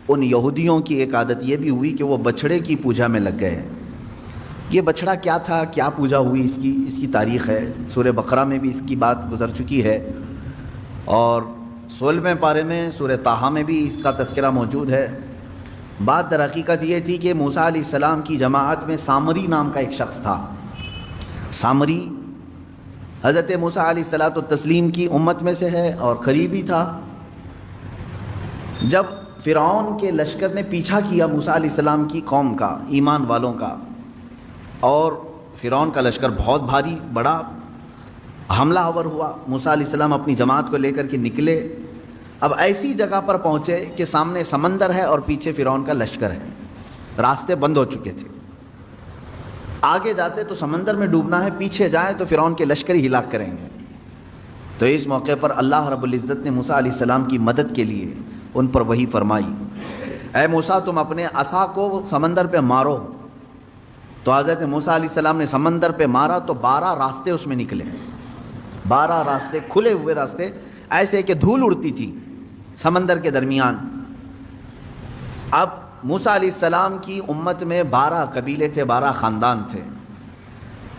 ان یہودیوں کی ایک عادت یہ بھی ہوئی کہ وہ بچھڑے کی پوجا میں لگ گئے۔ یہ بچھڑا کیا تھا، کیا پوجا ہوئی، اس کی تاریخ ہے، سورہ بقرہ میں بھی اس کی بات گزر چکی ہے، اور 16ویں پارے میں سورہ طٰہٰ میں بھی اس کا تذکرہ موجود ہے۔ بات در حقیقت یہ تھی کہ موسیٰ علیہ السلام کی جماعت میں سامری نام کا ایک شخص تھا۔ سامری حضرت موسیٰ علیہ الصلوۃ والتسلیم کی امت میں سے ہے اور قریبی تھا۔ جب فرعون کے لشکر نے پیچھا کیا موسیٰ علیہ السلام کی قوم کا، ایمان والوں کا، اور فرعون کا لشکر بہت بھاری بڑا حملہ آور ہوا، موسیٰ علیہ السلام اپنی جماعت کو لے کر کے نکلے۔ اب ایسی جگہ پر پہنچے کہ سامنے سمندر ہے اور پیچھے فرعون کا لشکر ہے، راستے بند ہو چکے تھے۔ آگے جاتے تو سمندر میں ڈوبنا ہے، پیچھے جائیں تو فرعون کے لشکر ہی ہلاک کریں گے۔ تو اس موقع پر اللہ رب العزت نے موسیٰ علیہ السلام کی مدد کے لیے ان پر وحی فرمائی، اے موسیٰ تم اپنے عصا کو سمندر پہ مارو۔ تو حضرت موسیٰ علیہ السلام نے سمندر پہ مارا تو 12 راستے اس میں نکلے، 12 راستے، کھلے ہوئے راستے، ایسے کہ دھول اڑتی تھی سمندر کے درمیان۔ اب موسیٰ علیہ السلام کی امت میں 12 قبیلے تھے، 12 خاندان تھے۔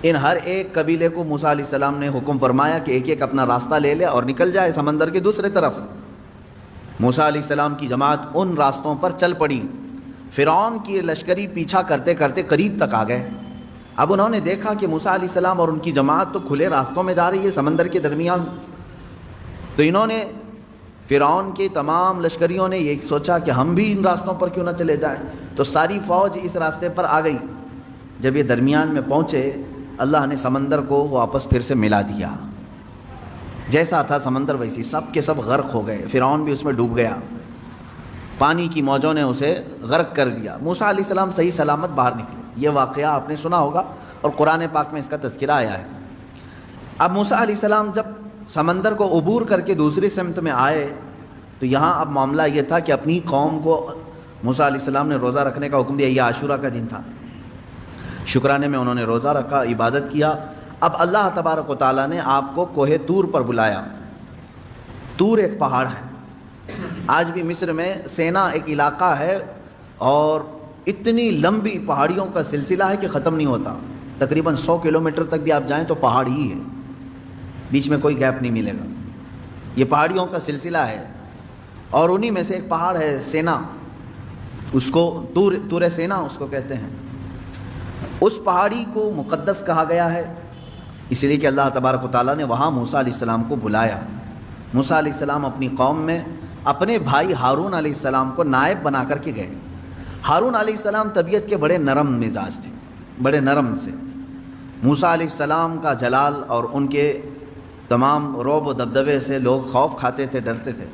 ان ہر ایک قبیلے کو موسیٰ علیہ السلام نے حکم فرمایا کہ ایک ایک اپنا راستہ لے لے اور نکل جائے سمندر کے دوسرے طرف۔ موسیٰ علیہ السلام کی جماعت ان راستوں پر چل پڑی۔ فرعون کی لشکری پیچھا کرتے کرتے قریب تک آ گئے۔ اب انہوں نے دیکھا کہ موسیٰ علیہ السلام اور ان کی جماعت تو کھلے راستوں میں جا رہی ہے سمندر کے درمیان، تو انہوں نے، فرعون کے تمام لشکریوں نے یہ سوچا کہ ہم بھی ان راستوں پر کیوں نہ چلے جائیں، تو ساری فوج اس راستے پر آ گئی۔ جب یہ درمیان میں پہنچے، اللہ نے سمندر کو واپس پھر سے ملا دیا، جیسا تھا سمندر ویسی، سب کے سب غرق ہو گئے، فرعون بھی اس میں ڈوب گیا، پانی کی موجوں نے اسے غرق کر دیا۔ موسیٰ علیہ السلام صحیح سلامت باہر نکلے۔ یہ واقعہ آپ نے سنا ہوگا اور قرآن پاک میں اس کا تذکرہ آیا ہے۔ اب موسیٰ علیہ السلام جب سمندر کو عبور کر کے دوسری سمت میں آئے تو یہاں اب معاملہ یہ تھا کہ اپنی قوم کو موسیٰ علیہ السلام نے روزہ رکھنے کا حکم دیا۔ یہ عاشورہ کا دن تھا، شکرانے میں انہوں نے روزہ رکھا، عبادت کیا۔ اب اللہ تبارک و تعالیٰ نے آپ کو کوہ طور پر بلایا۔ طور ایک پہاڑ ہے، آج بھی مصر میں سینا ایک علاقہ ہے، اور اتنی لمبی پہاڑیوں کا سلسلہ ہے کہ ختم نہیں ہوتا، تقریباً 100 کلومیٹر تک بھی آپ جائیں تو پہاڑ ہی ہے، بیچ میں کوئی گیپ نہیں ملے گا۔ یہ پہاڑیوں کا سلسلہ ہے، اور انہی میں سے ایک پہاڑ ہے سینا، اس کو طور سینا اس کو کہتے ہیں۔ اس پہاڑی کو مقدس کہا گیا ہے اس لیے کہ اللہ تبارک و تعالیٰ نے وہاں موسیٰ علیہ السلام کو بلایا۔ موسیٰ علیہ السلام اپنی قوم میں اپنے بھائی ہارون علیہ السلام کو نائب بنا کر کے گئے۔ ہارون علیہ السلام طبیعت کے بڑے نرم مزاج تھے، بڑے نرم سے۔ موسیٰ علیہ السلام کا جلال اور ان کے تمام رعب و دبدبے سے لوگ خوف کھاتے تھے، ڈرتے تھے۔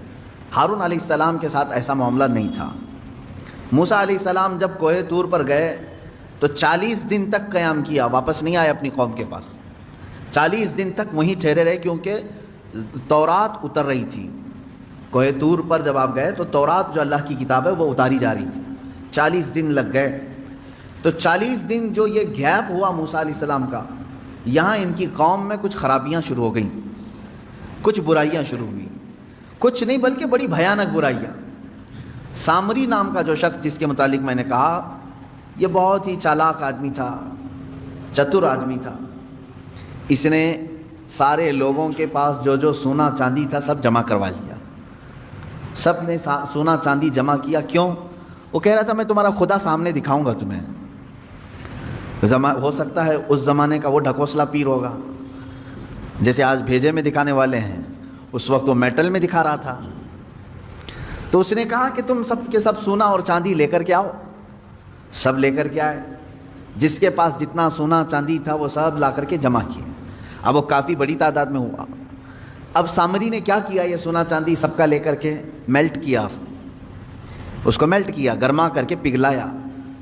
ہارون علیہ السلام کے ساتھ ایسا معاملہ نہیں تھا۔ موسیٰ علیہ السلام جب کوہ طور پر گئے تو 40 دن تک قیام کیا، واپس نہیں آئے اپنی قوم کے پاس۔ 40 دن تک وہیں ٹھہرے رہے، کیونکہ تورات اتر رہی تھی۔ کوہ طور پر جب آپ گئے تو تورات جو اللہ کی کتاب ہے وہ اتاری جا رہی تھی۔ 40 دن لگ گئے۔ تو 40 دن جو یہ گیپ ہوا موسیٰ علیہ السلام کا، یہاں ان کی قوم میں کچھ خرابیاں شروع ہو گئیں، کچھ برائیاں شروع ہوئیں، کچھ نہیں بلکہ بڑی بھیانک برائیاں۔ سامری نام کا جو شخص جس کے متعلق میں نے کہا، یہ بہت ہی چالاک آدمی تھا، چتر آدمی تھا۔ اس نے سارے لوگوں کے پاس جو جو سونا چاندی تھا سب جمع کروا لیا، سب نے سونا چاندی جمع کیا۔ کیوں؟ وہ کہہ رہا تھا میں تمہارا خدا سامنے دکھاؤں گا تمہیں۔ ہو سکتا ہے اس زمانے کا وہ ڈھکوسلا پیر ہوگا، جیسے آج بھیجے میں دکھانے والے ہیں، اس وقت وہ میٹل میں دکھا رہا تھا۔ تو اس نے کہا کہ تم سب کے سب سونا اور چاندی لے کر کے آؤ۔ سب لے کر کے آئے، جس کے پاس جتنا سونا چاندی تھا وہ سب لا کر کے جمع کیے۔ اب وہ کافی بڑی تعداد میں ہوا۔ اب سامری نے کیا کیا، یہ سونا چاندی سب کا لے کر کے میلٹ کیا، اس کو میلٹ کیا، گرما کر کے پگھلایا،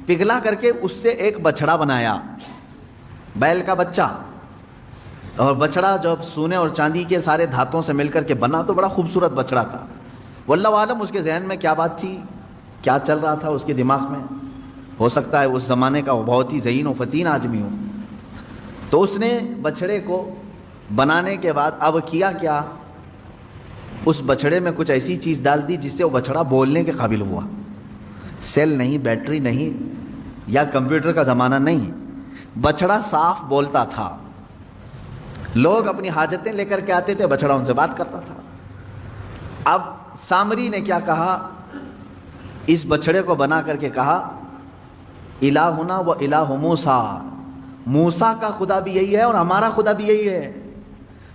پگھلا کر کے اس سے ایک بچھڑا بنایا، بیل کا بچہ۔ اور بچھڑا جب سونے اور چاندی کے سارے دھاتوں سے مل کر کے بنا تو بڑا خوبصورت بچھڑا تھا۔ واللہ عالم اس کے ذہن میں کیا بات تھی، کیا چل رہا تھا اس کے دماغ میں، ہو سکتا ہے اس زمانے کا وہ بہت ہی ذہین و فتین آدمی ہو۔ تو اس نے بچھڑے کو بنانے کے بعد اب کیا کیا، اس بچھڑے میں کچھ ایسی چیز ڈال دی جس سے وہ بچھڑا بولنے کے قابل ہوا۔ سیل نہیں، بیٹری نہیں یا کمپیوٹر کا زمانہ نہیں، بچڑا صاف بولتا تھا، لوگ اپنی حاجتیں لے کر کے آتے تھے، بچڑا ان سے بات کرتا تھا۔ اب سامری نے کیا کہا، اس بچڑے کو بنا کر کے کہا الہنا و الہ موسیٰ، موسیٰ کا خدا بھی یہی ہے اور ہمارا خدا بھی یہی ہے،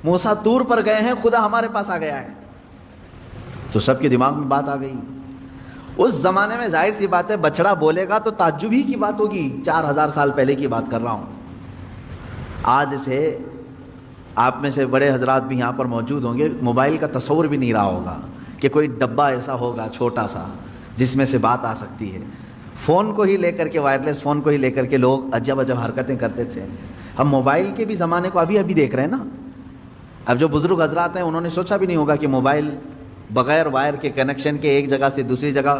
موسیٰ طور پر گئے ہیں، خدا ہمارے پاس آ گیا ہے۔ تو سب کے دماغ میں بات آ گئی۔ اس زمانے میں ظاہر سی بات ہے بچڑا بولے گا تو تعجب ہی کی بات ہوگی، 4000 سال پہلے کی بات کر رہا ہوں۔ آج سے آپ میں سے بڑے حضرات بھی یہاں پر موجود ہوں گے، موبائل کا تصور بھی نہیں رہا ہوگا کہ کوئی ڈبہ ایسا ہوگا چھوٹا سا جس میں سے بات آ سکتی ہے۔ فون کو ہی لے کر کے، وائرلیس فون کو ہی لے کر کے لوگ عجب عجب حرکتیں کرتے تھے۔ ہم موبائل کے بھی زمانے کو ابھی دیکھ رہے ہیں نا۔ اب جو بزرگ حضرات ہیں انہوں نے سوچا بھی نہیں ہوگا کہ موبائل بغیر وائر کے کنیکشن کے ایک جگہ سے دوسری جگہ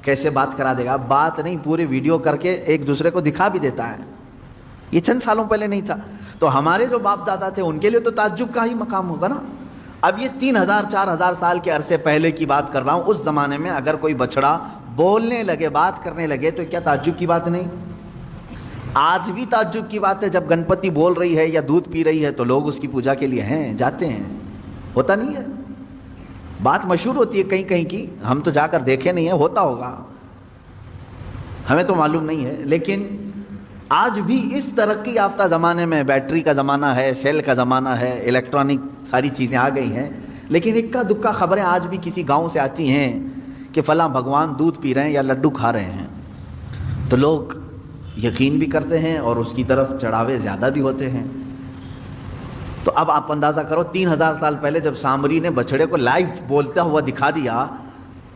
کیسے بات کرا دے گا۔ بات نہیں، پورے ویڈیو کر کے ایک دوسرے کو دکھا بھی دیتا ہے۔ یہ چند سالوں پہلے نہیں تھا۔ تو ہمارے جو باپ دادا تھے ان کے لیے تو تعجب کا ہی مقام ہوگا نا۔ اب یہ 3000 4000 سال کے عرصے پہلے کی بات کر رہا ہوں۔ اس زمانے میں اگر کوئی بچڑا بولنے لگے، بات کرنے لگے تو کیا تعجب کی بات نہیں؟ آج بھی تعجب کی بات ہے، جب گنپتی بول رہی ہے یا دودھ پی رہی ہے تو لوگ اس کی پوجا کے لیے ہیں، جاتے ہیں، ہوتا نہیں ہے؟ بات مشہور ہوتی ہے کہیں کہیں کی، ہم تو جا کر دیکھے نہیں ہیں، ہوتا ہوگا، ہمیں تو معلوم نہیں ہے۔ لیکن آج بھی اس ترقی یافتہ زمانے میں بیٹری کا زمانہ ہے، سیل کا زمانہ ہے، الیکٹرانک ساری چیزیں آ گئی ہیں، لیکن اکا دکا خبریں آج بھی کسی گاؤں سے آتی ہیں کہ فلاں بھگوان دودھ پی رہے ہیں یا لڈو کھا رہے ہیں، تو لوگ یقین بھی کرتے ہیں اور اس کی طرف چڑھاوے زیادہ بھی ہوتے ہیں۔ تو اب آپ اندازہ کرو 3000 سال پہلے جب سامری نے بچڑے کو لائیو بولتا ہوا دکھا دیا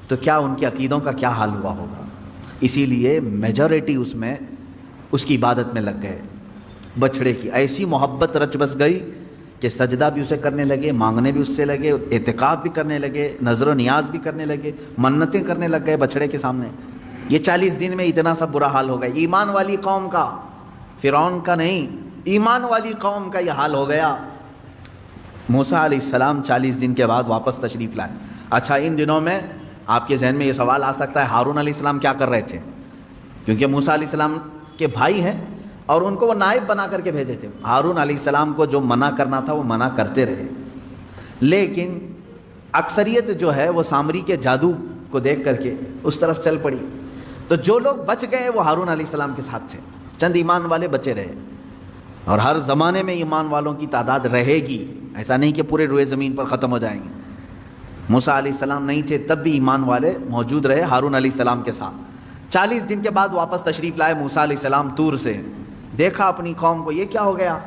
تو کیا ان کے عقیدوں کا کیا حال ہوا ہوگا۔ اسی لیے میجورٹی اس میں اس کی عبادت میں لگ گئے، بچڑے کی ایسی محبت رچ بس گئی کہ سجدہ بھی اسے کرنے لگے، مانگنے بھی اس سے لگے، اعتکاف بھی کرنے لگے، نظر و نیاز بھی کرنے لگے، منتیں کرنے لگ گئے بچڑے کے سامنے۔ یہ 40 دن میں اتنا سب برا حال ہو گیا۔ ایمان والی قوم کا، فرعون کا نہیں، ایمان والی قوم کا یہ حال ہو گیا۔ موسیٰ علیہ السلام 40 دن کے بعد واپس تشریف لائے۔ اچھا، ان دنوں میں آپ کے ذہن میں یہ سوال آ سکتا ہے ہارون علیہ السلام کیا کر رہے تھے؟ کیونکہ موسیٰ علیہ السلام کے بھائی ہیں اور ان کو وہ نائب بنا کر کے بھیجے تھے۔ ہارون علیہ السلام کو جو منع کرنا تھا وہ منع کرتے رہے، لیکن اکثریت جو ہے وہ سامری کے جادو کو دیکھ کر کے اس طرف چل پڑی۔ تو جو لوگ بچ گئے وہ ہارون علیہ السلام کے ساتھ تھے، چند ایمان والے بچے رہے، اور ہر زمانے میں ایمان والوں کی تعداد رہے گی، ایسا نہیں کہ پورے روئے زمین پر ختم ہو جائیں گے۔ موسیٰ علیہ السلام نہیں تھے تب بھی ایمان والے موجود رہے ہارون علیہ السلام کے ساتھ۔ 40 دن کے بعد واپس تشریف لائے موسیٰ علیہ السلام طور سے، دیکھا اپنی قوم کو، یہ کیا ہو گیا،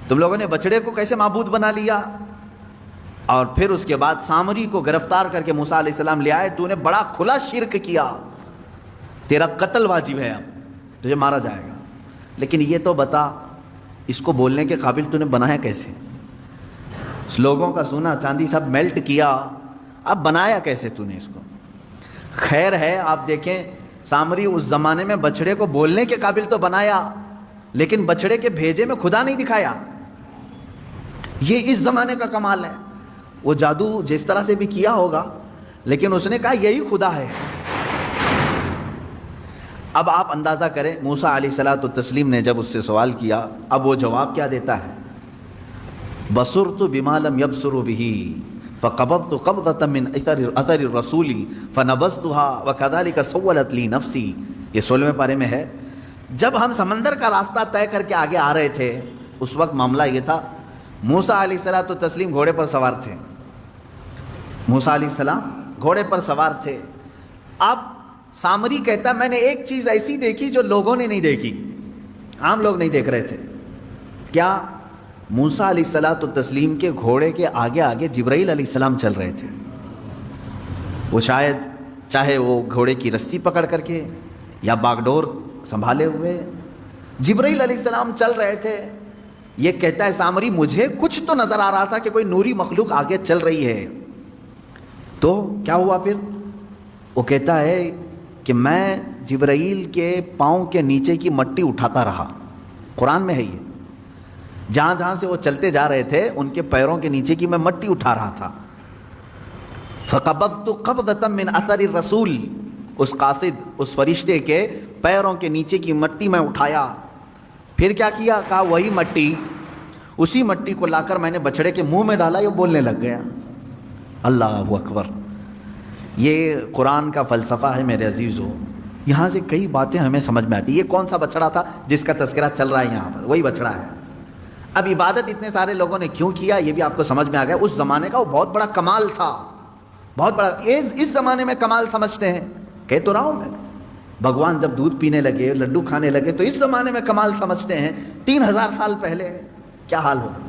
تم لوگوں نے بچڑے کو کیسے معبود بنا لیا؟ اور پھر اس کے بعد سامری کو گرفتار کر کے موسیٰ علیہ السلام لے آئے، تو نے بڑا کھلا شرک کیا، تیرا قتل واجب ہے، اب تجھے مارا جائے گا۔ لیکن یہ تو بتا اس کو بولنے کے قابل تو نے بنایا کیسے؟ لوگوں کا سونا چاندی سب میلٹ کیا، اب بنایا کیسے تو نے اس کو؟ خیر ہے، آپ دیکھیں سامری اس زمانے میں بچڑے کو بولنے کے قابل تو بنایا، لیکن بچڑے کے بھیجے میں خدا نہیں دکھایا۔ یہ اس زمانے کا کمال ہے۔ وہ جادو جس طرح سے بھی کیا ہوگا، لیکن اس نے کہا یہی خدا ہے۔ اب آپ اندازہ کریں موسیٰ علیہ الصلوۃ والتسلیم نے جب اس سے سوال کیا، اب وہ جواب کیا دیتا ہے؟ بصرت بما لم يبصروا به فقبضت قبضة من اثر الرسول فنبذتها وكذلك سولت لي نفسي۔ یہ 16ویں پارے میں ہے۔ جب ہم سمندر کا راستہ طے کر کے آگے آ رہے تھے، اس وقت معاملہ یہ تھا، موسیٰ علیہ الصلوۃ والتسلیم گھوڑے پر سوار تھے، موسیٰ علیہ السلام گھوڑے پر سوار تھے۔ اب سامری کہتا میں نے ایک چیز ایسی دیکھی جو لوگوں نے نہیں دیکھی، عام لوگ نہیں دیکھ رہے تھے۔ کیا؟ موسیٰ علیہ الصلوۃ والتسلیم کے گھوڑے کے آگے آگے جبرائیل علیہ السلام چل رہے تھے۔ وہ شاید چاہے وہ گھوڑے کی رسی پکڑ کر کے یا باگڈور سنبھالے ہوئے جبرائیل علیہ السلام چل رہے تھے۔ یہ کہتا ہے سامری مجھے کچھ تو نظر آ رہا تھا کہ کوئی نوری مخلوق آگے چل رہی ہے۔ تو کیا ہوا پھر؟ وہ کہتا ہے کہ میں جبرائیل کے پاؤں کے نیچے کی مٹی اٹھاتا رہا، قرآن میں ہے یہ، جہاں جہاں سے وہ چلتے جا رہے تھے ان کے پیروں کے نیچے کی میں مٹی اٹھا رہا تھا۔ فقبضت قبضۃ من اثر الرسول، اس قاصد اس فرشتے کے پیروں کے نیچے کی مٹی میں اٹھایا، پھر کیا کیا؟ کہا وہی مٹی، اسی مٹی کو لا کر میں نے بچڑے کے منہ میں ڈالا، یہ بولنے لگ گیا۔ اللہ اکبر! یہ قرآن کا فلسفہ ہے میرے عزیزو۔ یہاں سے کئی باتیں ہمیں سمجھ میں آتی۔ یہ کون سا بچڑا تھا جس کا تذکرہ چل رہا ہے یہاں پر؟ وہی بچڑا ہے۔ اب عبادت اتنے سارے لوگوں نے کیوں کیا یہ بھی آپ کو سمجھ میں آ گیا۔ اس زمانے کا وہ بہت بڑا کمال تھا، بہت بڑا۔ اس زمانے میں کمال سمجھتے ہیں، کہہ تو رہا ہوں میں، بھگوان جب دودھ پینے لگے، لڈو کھانے لگے، تو اس زمانے میں کمال سمجھتے ہیں۔ 3000 سال پہلے کیا حال ہوگا؟